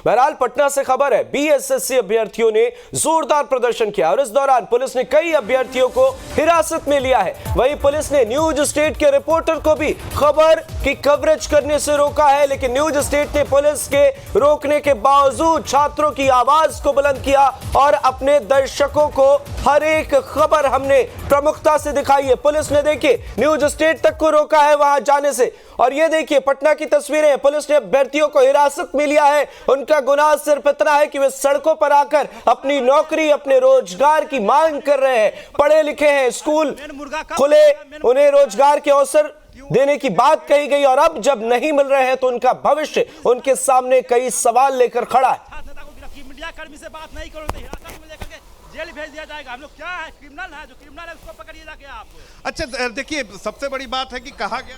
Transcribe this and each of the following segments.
बहरहाल पटना से खबर है, बीएसएससी अभ्यर्थियों ने जोरदार प्रदर्शन किया और इस दौरान पुलिस ने कई अभ्यर्थियों को हिरासत में लिया है। वहीं पुलिस ने न्यूज स्टेट के रिपोर्टर को भी खबर की कवरेज करने से रोका है, लेकिन न्यूज स्टेट ने पुलिस के रोकने के बावजूद छात्रों की आवाज को बुलंद किया और अपने दर्शकों को हर एक खबर हमने प्रमुखता से दिखाई है। पुलिस ने देखिए न्यूज स्टेट तक को रोका है वहां जाने से। और ये देखिए पटना की तस्वीरें, पुलिस ने अभ्यर्थियों को हिरासत में लिया है। उनका गुनाह सिर्फ इतना है कि वे सड़कों पर आकर अपनी नौकरी, अपने रोजगार की मांग कर रहे हैं। पढ़े लिखे हैं, स्कूल खुले, उन्हें रोजगार के अवसर देने की बात कही गई और अब जब नहीं मिल रहे हैं तो उनका भविष्य उनके सामने कई सवाल लेकर खड़ा है। मीडिया कर्मी से बात नहीं करो तो हिरासत में लेकर के जेल भेज दिया जाएगा। हम लोग क्या है, क्रिमिनल है, जो क्रिमिनल है उसको पकड़िए जाके आप। अच्छा देखिए, सबसे बड़ी बात है कि कहा गया,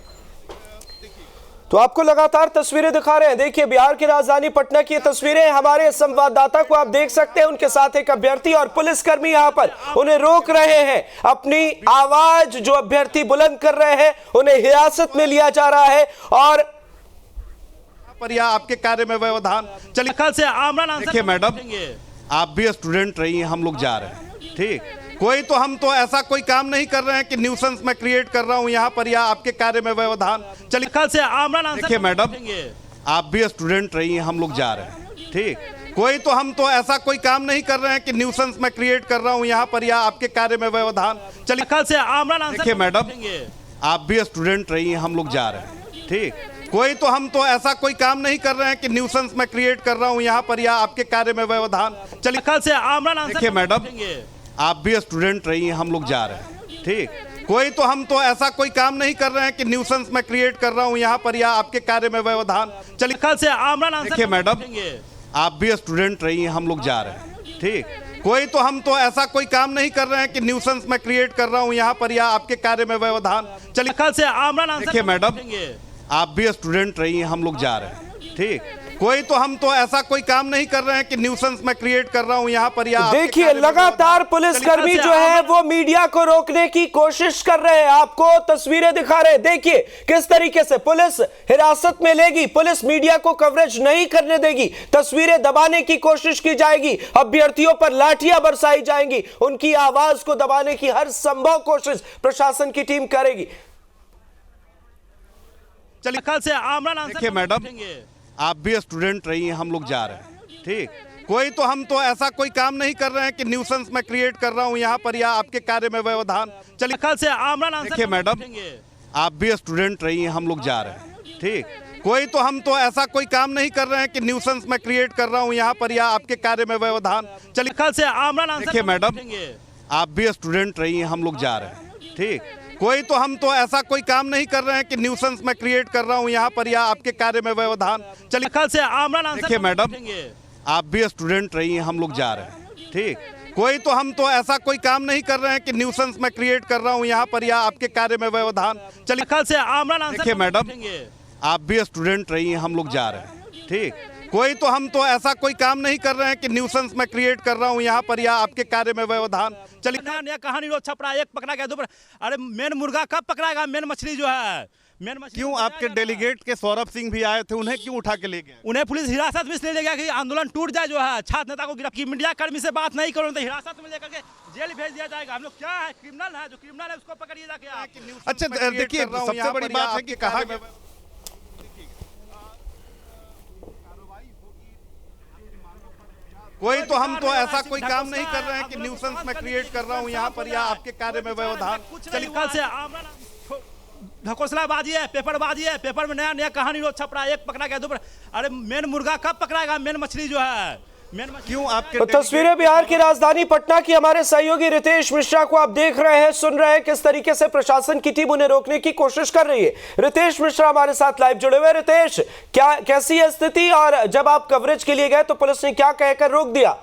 तो आपको लगातार तस्वीरें दिखा रहे हैं। देखिए बिहार की राजधानी पटना की तस्वीरें, हमारे संवाददाता को आप देख सकते हैं, उनके साथ एक अभ्यर्थी और पुलिसकर्मी यहां पर उन्हें रोक रहे हैं। अपनी आवाज जो अभ्यर्थी बुलंद कर रहे हैं उन्हें हिरासत में लिया जा रहा है और पर या आपके कार्य में व्यवधान। चलिए कल से आमरण देखिए मैडम, आप भी स्टूडेंट रही हैं, हम लोग जा रहे हैं, ठीक। हम तो ऐसा कोई काम नहीं कर रहे हैं कि न्यूसेंस मैं क्रिएट कर रहा हूं यहाँ पर या आपके कार्य में व्यवधान। चलिए कल से आमरण देखिए मैडम, आप भी स्टूडेंट रही हैं, हम लोग जा रहे हैं, ठीक। हम तो ऐसा कोई काम नहीं कर रहे हैं कि न्यूसेंस मैं क्रिएट कर रहा हूं यहाँ पर या आपके कार्य में व्यवधान। चलिए कल से आमरण देखिए मैडम, आप भी स्टूडेंट रही हैं, हम लोग जा रहे हैं, ठीक। हम तो ऐसा कोई काम नहीं कर रहे हैं कि न्यूसेंस मैं क्रिएट कर रहा हूं यहाँ पर या आपके कार्य में व्यवधान। चलिए कल से आमरण देखिए मैडम, आप भी स्टूडेंट रही हैं, हम लोग जा रहे हैं, ठीक। हम तो ऐसा कोई काम नहीं कर रहे हैं कि न्यूसेंस मैं क्रिएट कर रहा हूं यहाँ पर या आपके कार्य में व्यवधान। चलिए कल से आमरण देखिए मैडम, आप भी स्टूडेंट रही हैं, हम लोग जा रहे हैं, ठीक। हम तो ऐसा कोई काम नहीं कर रहे हैं कि न्यूसेंस मैं क्रिएट कर रहा हूं यहाँ पर या आपके कार्य में व्यवधान। चलिए कल से आमरण देखिए मैडम, आप भी स्टूडेंट रही हैं, हम लोग जा रहे हैं, ठीक। हम तो ऐसा कोई काम नहीं कर रहे हैं कि न्यूसेंस मैं क्रिएट कर रहा हूं यहाँ पर या देखिए लगातार पुलिसकर्मी जो है वो मीडिया को रोकने की कोशिश कर रहे हैं। आपको तस्वीरें दिखा रहे हैं, देखिए किस तरीके से पुलिस हिरासत में लेगी, पुलिस मीडिया को कवरेज नहीं करने देगी, तस्वीरें दबाने की कोशिश की जाएगी, अभ्यर्थियों पर लाठियां बरसाई जाएंगी, उनकी आवाज को दबाने की हर संभव कोशिश प्रशासन की टीम करेगी। चलिए कल से आमरण देखिए मैडम, आप भी स्टूडेंट रही हैं, हम लोग जा रहे हैं, ठीक। हम तो ऐसा कोई काम नहीं कर रहे हैं कि न्यूसेंस मैं क्रिएट कर रहा हूं यहाँ पर या आपके कार्य में व्यवधान। चलिए कल से आमरण देखिए मैडम, आप भी स्टूडेंट रही हैं, हम लोग जा रहे हैं, ठीक। हम तो ऐसा कोई काम नहीं कर रहे हैं कि न्यूसेंस मैं क्रिएट कर रहा हूं यहाँ पर या आपके कार्य में व्यवधान। चलिए कल से आमरण देखिए मैडम, आप भी स्टूडेंट रही हैं, हम लोग जा रहे हैं, ठीक। हम तो ऐसा कोई काम नहीं कर रहे हैं कि न्यूसेंस मैं क्रिएट कर रहा हूं यहाँ पर या आपके कार्य में व्यवधान। चलिए कल से आमरण देखिए मैडम, आप भी स्टूडेंट रही हैं, हम लोग जा रहे हैं, ठीक। हम तो ऐसा कोई काम नहीं कर रहे हैं कि न्यूसेंस मैं क्रिएट कर रहा हूं यहाँ पर या आपके कार्य में व्यवधान। चलिए कल से आमरण देखिए मैडम, आप भी स्टूडेंट रही हैं, हम लोग जा रहे हैं, ठीक। हम तो ऐसा कोई काम नहीं कर रहे हैं कि न्यूसेंस मैं क्रिएट कर रहा हूं यहाँ पर या आपके कार्य में व्यवधान। चलिए नया कहानी रोज छप रहा है, एक पकड़ा गया, दोपहर अरे मेन मुर्गा कब पकड़ाएगा, मेन मछली जो है, मेन मछली क्यों आपके डेलीगेट के सौरभ सिंह भी आए थे, उन्हें क्यों उठा के ले गए? उन्हें पुलिस हिरासत में इसलिए ले गया कि आंदोलन टूट जाए, जो है छात्र नेता को गिरफ्तार, मीडिया कर्मी से बात नहीं करो तो हिरासत में लेकर के जेल भेज दिया जाएगा। हम लोग क्या है, क्रिमिनल है, जो क्रिमिनल है उसको पकड़िए जाके आप। अच्छा देखिए, सबसे बड़ी बात है कि कहा हम तो ऐसा कोई काम नहीं कर रहे हैं कि न्यूसेंस मैं क्रिएट कर रहा हूं यहाँ पर या आपके कार्य में व्यवधान। चलिए कल से ढकोसलाबाजी है, पेपरबाजी है, पेपर में नया नया कहानी रोज छप रहा है, एक पकड़ा गया, दोपहर अरे मेन मुर्गा कब पकड़ाएगा, मेन मछली जो है, क्यों आपके तो तस्वीरें बिहार की राजधानी पटना की, हमारे सहयोगी रितेश मिश्रा को आप देख रहे हैं, सुन रहे हैं किस तरीके से प्रशासन की टीम उन्हें रोकने की कोशिश कर रही है। रितेश मिश्रा हमारे साथ लाइव जुड़े हुए। रितेश, क्या कैसी है स्थिति और जब आप कवरेज के लिए गए तो पुलिस ने क्या कहकर रोक दिया?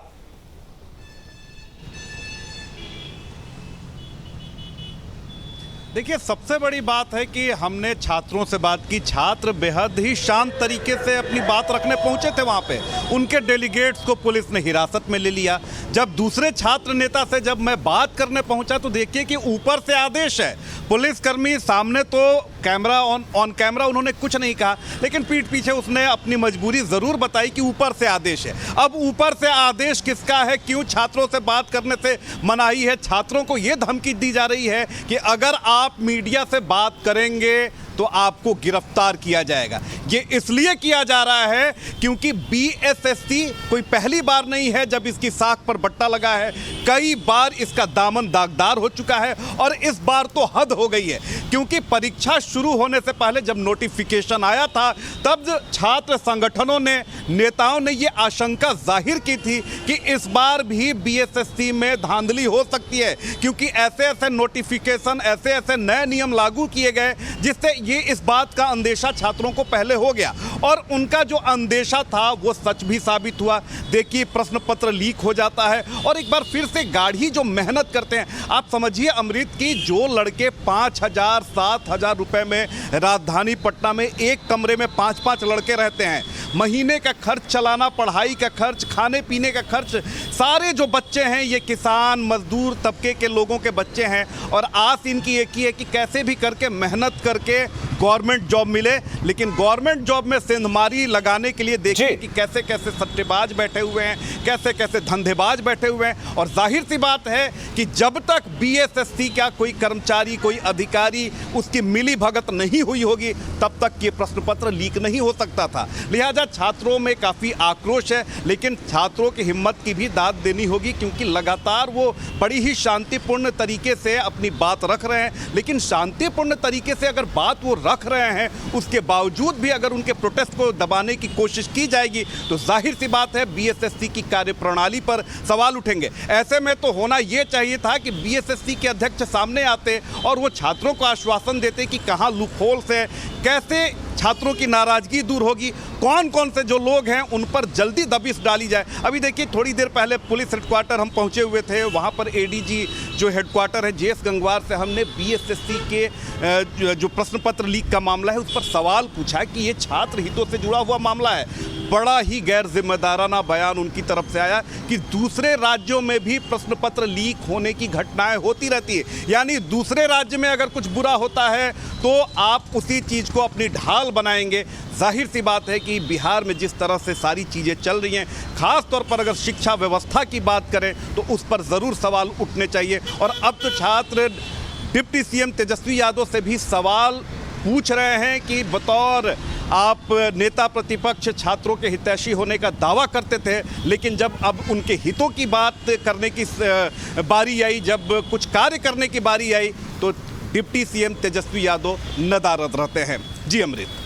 देखिए, सबसे बड़ी बात है कि हमने छात्रों से बात की, छात्र बेहद ही शांत तरीके से अपनी बात रखने पहुंचे थे वहां पे। उनके डेलीगेट्स को पुलिस ने हिरासत में ले लिया। जब दूसरे छात्र नेता से जब मैं बात करने पहुंचा तो देखिए कि ऊपर से आदेश है, पुलिसकर्मी सामने तो कैमरा ऑन कैमरा उन्होंने कुछ नहीं कहा, लेकिन पीठ पीछे उसने अपनी मजबूरी ज़रूर बताई कि ऊपर से आदेश है। अब ऊपर से आदेश किसका है, क्यों छात्रों से बात करने से मनाही है? छात्रों को ये धमकी दी जा रही है कि अगर आप मीडिया से बात करेंगे तो आपको गिरफ्तार किया जाएगा। ये इसलिए किया जा रहा है क्योंकि बीएसएससी कोई पहली बार नहीं है जब इसकी साख पर बट्टा लगा है, कई बार इसका दामन दागदार हो चुका है और इस बार तो हद हो गई है। क्योंकि परीक्षा शुरू होने से पहले जब नोटिफिकेशन आया था तब छात्र संगठनों ने, नेताओं ने ये आशंका जाहिर की थी कि इस बार भी बीएसएससी में धांधली हो सकती है, क्योंकि ऐसे ऐसे नोटिफिकेशन, ऐसे ऐसे नए नियम लागू किए गए जिससे ये इस बात का अंदेशा छात्रों को पहले हो गया और उनका जो अंदेशा था वो सच भी साबित हुआ। देखिए, प्रश्न पत्र लीक हो जाता है और एक बार फिर से गाढ़ी जो मेहनत करते हैं, आप समझिए अमृत की, जो लड़के 5,000 7,000 रुपए में राजधानी पटना में एक कमरे में 5-5 लड़के रहते हैं, महीने का खर्च चलाना, पढ़ाई का खर्च, खाने पीने का खर्च, सारे जो बच्चे हैं ये किसान मजदूर तबके के लोगों के बच्चे हैं और आस इनकी एक ही है कि कैसे भी करके मेहनत करके गवर्नमेंट जॉब मिले। लेकिन गवर्नमेंट जॉब में सेंधमारी लगाने के लिए देखिए कि कैसे कैसे सट्टेबाज बैठे हुए हैं, कैसे कैसे धंधेबाज बैठे हुए हैं। और जाहिर सी बात है कि जब तक बीएसएससी का कोई कर्मचारी, कोई अधिकारी, उसकी मिली भगत नहीं हुई होगी तब तक ये प्रश्न पत्र लीक नहीं हो सकता था। लिहाजा छात्रों में काफ़ी आक्रोश है, लेकिन छात्रों की हिम्मत की भी दाद देनी होगी क्योंकि लगातार वो बड़ी ही शांतिपूर्ण तरीके से अपनी बात रख रहे हैं। लेकिन शांतिपूर्ण तरीके से अगर बात वो रख रहे हैं, उसके बावजूद भी अगर उनके प्रोटेस्ट को दबाने की कोशिश की जाएगी तो जाहिर सी बात है बीएसएससी की कार्यप्रणाली पर सवाल उठेंगे। ऐसे में तो होना ये चाहिए था कि बीएसएससी के अध्यक्ष सामने आते और वो छात्रों को आश्वासन देते कि कहाँ लूपहोल्स है, कैसे छात्रों की नाराजगी दूर होगी, कौन कौन से जो लोग हैं उन पर जल्दी दबिश डाली जाए। अभी देखिए, थोड़ी देर पहले पुलिस हेडक्वार्टर हम पहुंचे हुए थे, वहां पर एडीजी जो हेडक्वार्टर है जेएस गंगवार से हमने बीएसएससी के जो प्रश्न पत्र लीक का मामला है उस पर सवाल पूछा कि ये छात्र हितों से जुड़ा हुआ मामला है। बड़ा ही गैर जिम्मेदाराना बयान उनकी तरफ से आया कि दूसरे राज्यों में भी प्रश्न पत्र लीक होने की घटनाएं होती रहती है, यानी दूसरे राज्य में अगर कुछ बुरा होता है तो आप उसी चीज़ को अपनी ढाल बनाएंगे। जाहिर सी बात है कि बिहार में जिस तरह से सारी चीज़ें चल रही हैं, ख़ास तौर पर अगर शिक्षा व्यवस्था की बात करें तो उस पर ज़रूर सवाल उठने चाहिए। और अब तो छात्र डिप्टी सीएम तेजस्वी यादव से भी सवाल पूछ रहे हैं कि बतौर आप नेता प्रतिपक्ष छात्रों के हितैषी होने का दावा करते थे, लेकिन जब अब उनके हितों की बात करने की बारी आई, जब कुछ कार्य करने की बारी आई तो डिप्टी सीएम तेजस्वी यादव नदारद रहते हैं। जी अमृत।